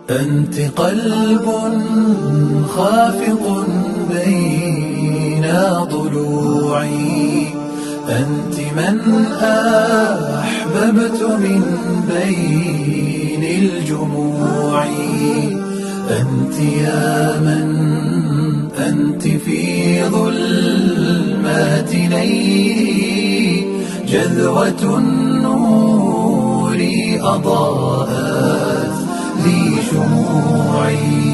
أنت قلب خافق بين ضلوعي، أنت من أحببت من بين الجموع، أنت يا من أنت في ظلمات ليلي جذوة النور أضاءت لي شموعي.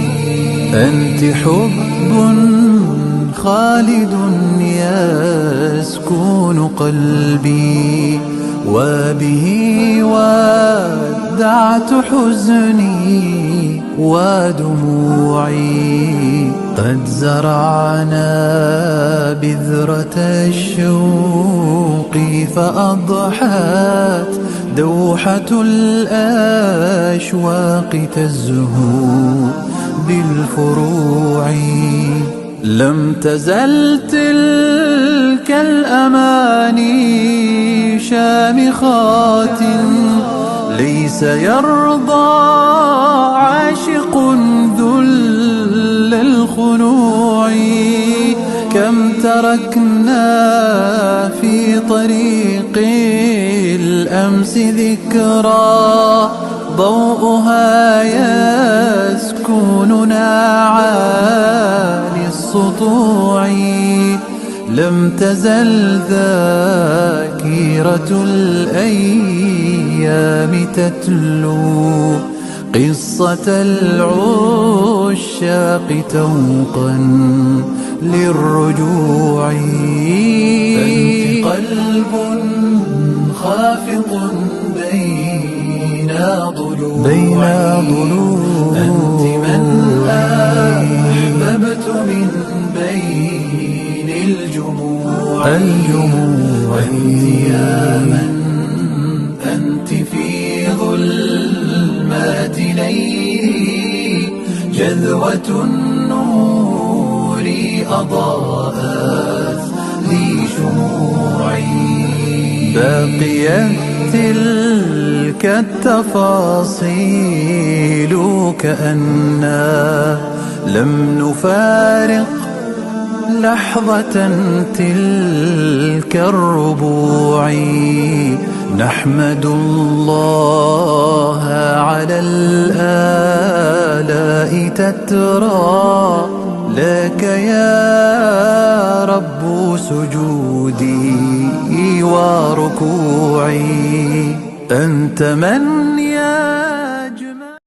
أنت حب خالد يسكن قلبي، وبه ودعت حزني ودموعي. قد زرعنا بذرة الشوق فأضحت دوحة الأشواق تزهو بالفروع. لم تزل تلك الأماني شامخات، ليس يرضى عاشق ذل الخنوع. كم تركنا في طريق الأمس ذكرى ضوءها يسكننا عالي السطوع. لم تزل ذاكرة الأيام تتلو قصة العشاق توقا للرجوع. أنت قلب خافق بين ضلوعي، أنت من أحببت من بين الجموع. أنت يا من أنت في ظلمات ليلي جذوة النور أضاءت لي شموعي. بقيت تلك التفاصيل كأننا لم نفارق لحظة تلك الربوع. نحمد الله على الآلاء تترى لك يا رب سجودي وركوعي. أنت من